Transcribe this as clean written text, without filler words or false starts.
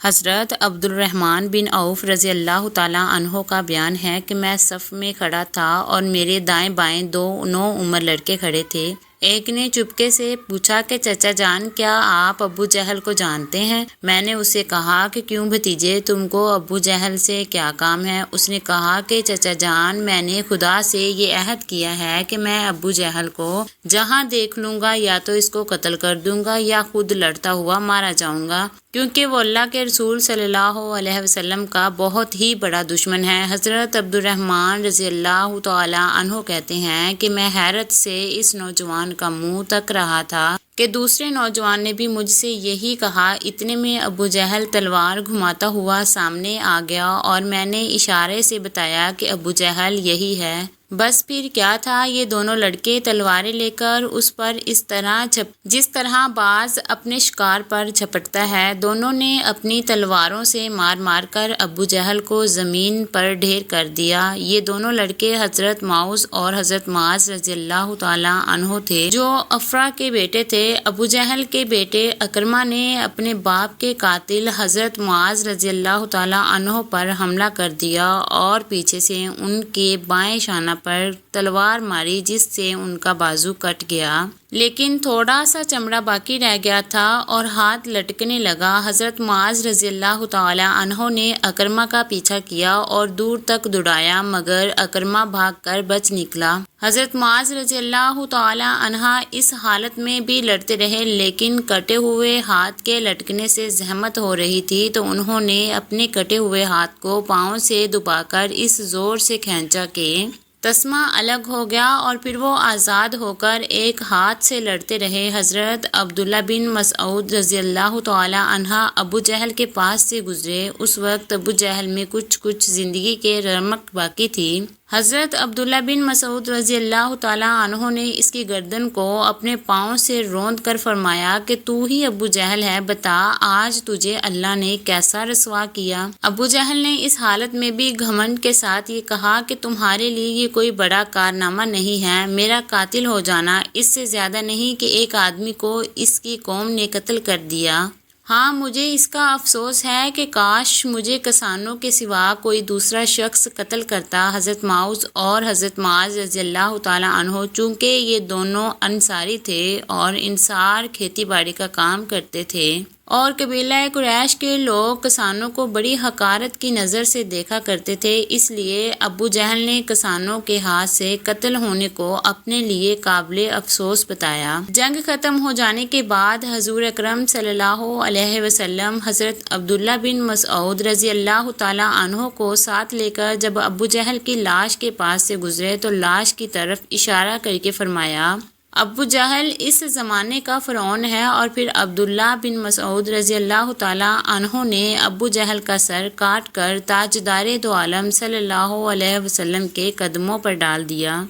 حضرت عبد الرحمن بن عوف رضی اللہ تعالیٰ عنہ کا بیان ہے کہ میں صف میں کھڑا تھا اور میرے دائیں بائیں دو نو عمر لڑکے کھڑے تھے۔ ایک نے چپکے سے پوچھا کہ چچا جان، کیا آپ ابو جہل کو جانتے ہیں؟ میں نے اسے کہا کہ کیوں بھتیجے، تم کو ابو جہل سے کیا کام ہے؟ اس نے کہا کہ چچا جان، میں نے خدا سے یہ عہد کیا ہے کہ میں ابو جہل کو جہاں دیکھ لوں گا یا تو اس کو قتل کر دوں گا یا خود لڑتا ہوا مارا جاؤں گا، کیونکہ وہ اللہ کے رسول صلی اللہ علیہ وسلم کا بہت ہی بڑا دشمن ہے۔ حضرت عبد الرحمن رضی اللہ تعالیٰ عنہ کہتے ہیں کہ میں حیرت سے اس نوجوان کا منہ تک رہا تھا کہ دوسرے نوجوان نے بھی مجھ سے یہی کہا۔ اتنے میں ابو جہل تلوار گھماتا ہوا سامنے آ گیا اور میں نے اشارے سے بتایا کہ ابو جہل یہی ہے۔ بس پھر کیا تھا، یہ دونوں لڑکے تلواریں لے کر اس پر اس طرح جس طرح باز اپنے شکار پر جھپٹتا ہے، دونوں نے اپنی تلواروں سے مار مار کر ابو جہل کو زمین پر ڈھیر کر دیا۔ یہ دونوں لڑکے حضرت معاذ اور حضرت معاذ رضی اللہ تعالیٰ عنہ تھے، جو افرا کے بیٹے تھے۔ ابو جہل کے بیٹے اکرمہ نے اپنے باپ کے قاتل حضرت معاذ رضی اللہ تعالیٰ عنہ پر حملہ کر دیا اور پیچھے سے ان کے بائیں شانہ پر تلوار ماری، جس سے ان کا بازو کٹ گیا، لیکن تھوڑا سا چمڑا باقی رہ گیا تھا اور ہاتھ لٹکنے لگا۔ حضرت معاذ رضی اللہ تعالیٰ عنہ نے اکرمہ کا پیچھا کیا اور دور تک دوڑایا، مگر اکرمہ بھاگ کر بچ نکلا۔ حضرت معاذ رضی اللہ تعالیٰ عنہ اس حالت میں بھی لڑتے رہے، لیکن کٹے ہوئے ہاتھ کے لٹکنے سے زحمت ہو رہی تھی تو انہوں نے اپنے کٹے ہوئے ہاتھ کو پاؤں سے دبا کر اس زور سے کھینچا کہ تسمہ الگ ہو گیا اور پھر وہ آزاد ہو کر ایک ہاتھ سے لڑتے رہے۔ حضرت عبداللہ بن مسعود رضی اللہ تعالیٰ عنہ ابو جہل کے پاس سے گزرے۔ اس وقت ابو جہل میں کچھ زندگی کے رمق باقی تھی۔ حضرت عبداللہ بن مسعود رضی اللہ تعالیٰ عنہ نے اس کی گردن کو اپنے پاؤں سے روند کر فرمایا کہ تو ہی ابو جہل ہے، بتا آج تجھے اللہ نے کیسا رسوا کیا؟ ابو جہل نے اس حالت میں بھی گھمنڈ کے ساتھ یہ کہا کہ تمہارے لیے یہ کوئی بڑا کارنامہ نہیں ہے، میرا قاتل ہو جانا اس سے زیادہ نہیں کہ ایک آدمی کو اس کی قوم نے قتل کر دیا۔ ہاں، مجھے اس کا افسوس ہے کہ کاش مجھے کسانوں کے سوا کوئی دوسرا شخص قتل کرتا۔ حضرت معاذ اور حضرت معاذ رضی اللہ تعالیٰ عنہ چونکہ یہ دونوں انصاری تھے اور انصار کھیتی باڑی کا کام کرتے تھے اور قبیلہ قریش کے لوگ کسانوں کو بڑی حقارت کی نظر سے دیکھا کرتے تھے، اس لیے ابو جہل نے کسانوں کے ہاتھ سے قتل ہونے کو اپنے لیے قابل افسوس بتایا۔ جنگ ختم ہو جانے کے بعد حضور اکرم صلی اللہ علیہ وسلم حضرت عبداللہ بن مسعود رضی اللہ تعالیٰ عنہ کو ساتھ لے کر جب ابو جہل کی لاش کے پاس سے گزرے تو لاش کی طرف اشارہ کر کے فرمایا، ابو جہل اس زمانے کا فرعون ہے۔ اور پھر عبداللہ بن مسعود رضی اللہ تعالیٰ عنہ نے ابو جہل کا سر کاٹ کر تاجدار دو عالم صلی اللہ علیہ وسلم کے قدموں پر ڈال دیا۔